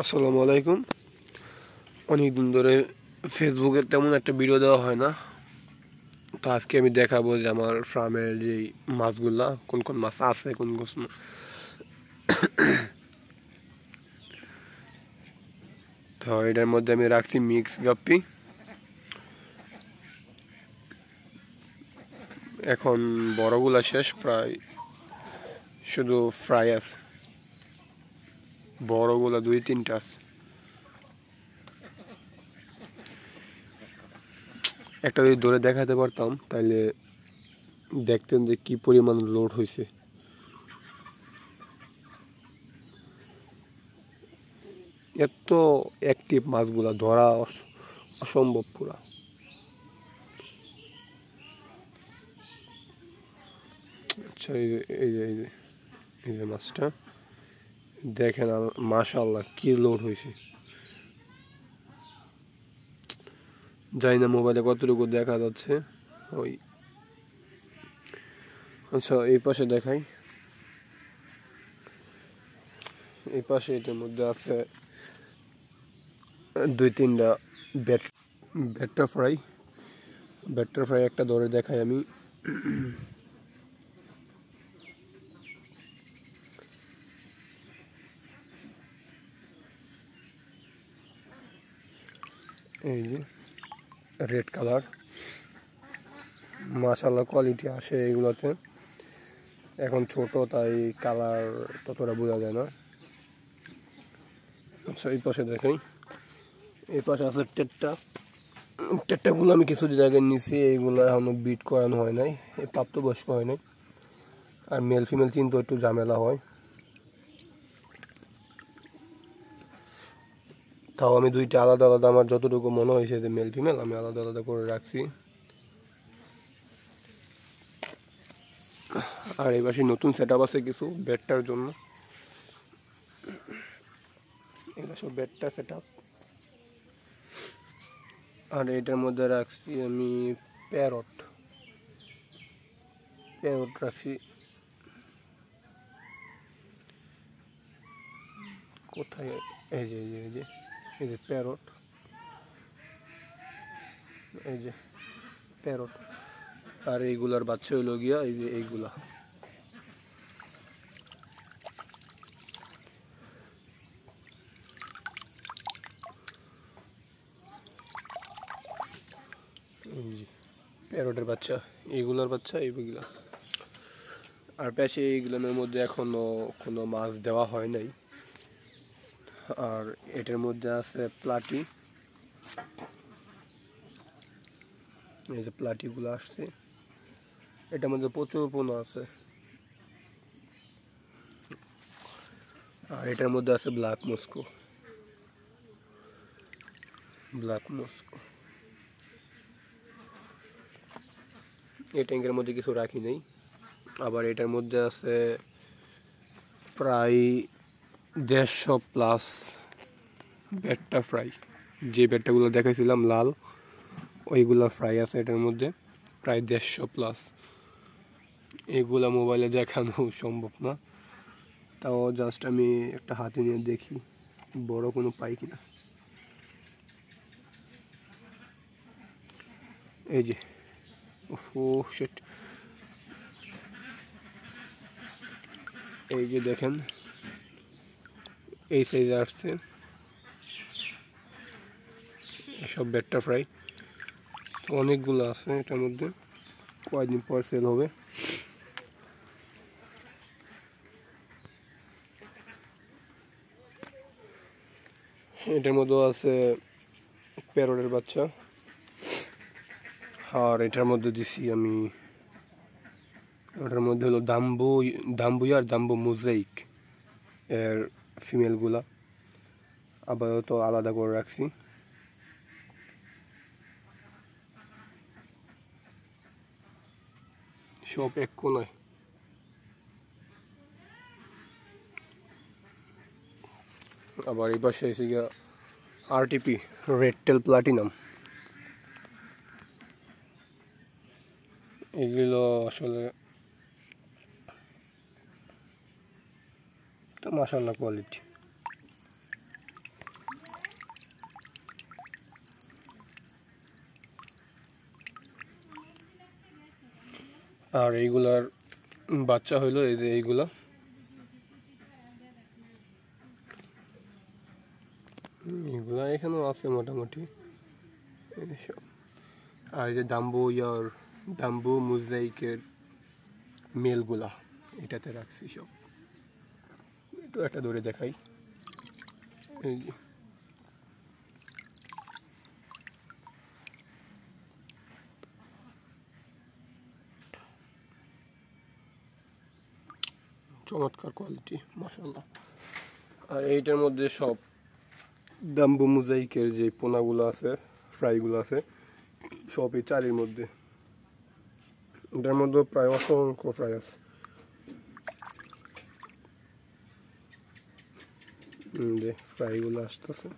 আসসালামু আলাইকুম। অনেকদিন ধরে ফেসবুকে তেমন একটা ভিডিও দেওয়া হয় না, তো আজকে আমি দেখাবো যে আমার ফার্মের যে মাছগুলা কোন কোন মাছ আছে, কোন কোন তো এটার মধ্যে আমি রাখছি মিক্স গাপ্পি। এখন বড়গুলা শেষ, প্রায় শুধু ফ্রাই আছে, বড়গুলা 2-3টা আছে। একটা যদি ধরে দেখাতে পারতাম তাহলে দেখতেন যে কি পরিমাণ লোড হয়েছে। এত অ্যাক্টিভ মাছগুলা ধরা অসম্ভব পুরা। আচ্ছা, এই যে মাছটা দেখেন, মাশাআল্লাহ কি লোড হয়েছে। জানি না মোবাইলে কতটুকু দেখা যাচ্ছে। ওই আচ্ছা, এই পাশে দেখাই। এই পাশে এটার মধ্যে আছে 2-3টা ব্যাটটা ফ্রাই একটা ধরে দেখাই আমি। এই যে রেড কালার, মাশাআল্লাহ কোয়ালিটি আসে এগুলোতে। এখন ছোট তাই কালার ততটা বোঝা যায় না। আচ্ছা, এই পাশে দেখাই। এই পাশে আছে টেট্টাগুলো আমি কিছুদিন আগে নিছি, এইগুলো এখনো বিট করানো হয় নাই, এই প্রাপ্তবয়স্ক হয় নাই। আর মেল ফিমেল চিনতে একটু ঝামেলা হয়, তাও আমি দুইটা আলাদা আলাদা, আমার যতটুকু মনে হয়েছে যে মেল ফিমেল, আমি আলাদা আলাদা করে রাখছি। আর এই পাশে নতুন সেট আপ আছে কিছু বেডটার জন্য, এগুলো সব বেডটা সেট আপ। আর এটার মধ্যে রাখছি আমি প্যারট রাখছি। কোথায়? এই যে এই যে এই যে এই যে প্যারট, এই যে প্যারট। আর এইগুলার বাচ্চা হইল গিয়া এই যে এইগুলা। এই যে প্যারটের বাচ্চা, এইগুলার বাচ্চা এইগুলা। আর পাশে এইগুলোর মধ্যে এখনো কোনো মাছ দেওয়া হয় নাই। আর এটার মধ্যে আছে প্লাটি, এই যে প্লাটিগুলো আসছে, এটার মধ্যে প্রচুর পোনা আছে। আর এটার মধ্যে আছে ব্ল্যাক মস্কো। এই ট্যাঙ্কের মধ্যে কিছু রাখি নেই। আবার এটার মধ্যে আছে প্রায় 150+ ব্যাটটা ফ্রাই, যে ব্যাটটাগুলো দেখাইছিলাম লাল, ওইগুলা ফ্রাই আছে এটার মধ্যে প্রায় 150+। এগুলা মোবাইলে দেখানো সম্ভব না, তাও জাস্ট আমি একটা হাতে নিয়ে দেখি বড় কোনো পাই কিনা। এই যে ও শিট, এই যে দেখেন এই সাইজে আসছে এসব ব্যাটটা ফ্রাই। তো অনেকগুলো আছে এটার মধ্যে, কয়েকদিন পর সেল হবে। এটার মধ্যেও আছে প্যারটের বাচ্চা। আর এটার মধ্যে দিছি আমি, ওটার মধ্যে হলো দাম্বু আর দাম্বু মোজাইক এর ফিমেলগুলা, আপাতত আলাদা করে রাখছি। সব এক কোনায়। আবার এই পাশে এসে গিয়া আরটিপি রেড টেল প্লাটিনাম। এগুলো আসলে মাশাআল্লাহ কোয়ালিটি। আর এইগুলার বাচ্চা হইলো এই যে এইগুলা, এগুলা এখানেও আছে মোটামুটি এইসব। আর এই যে দাম্বু মোজাইকের মেলগুলা এটাতে রাখছি সব। একটু একটা ধরে দেখাই, এই যে চমৎকার কোয়ালিটি মাশাআল্লাহ। আর এইটার মধ্যে সব দাম্বু মোজাইকের যে পোনাগুলো আছে, ফ্রাইগুলো আছে, সব এই চারির মধ্যে। এটার মধ্যে প্রায় অসংখ্য ফ্রাই আছে। যে ফ্রাইগুলো আসতেছে।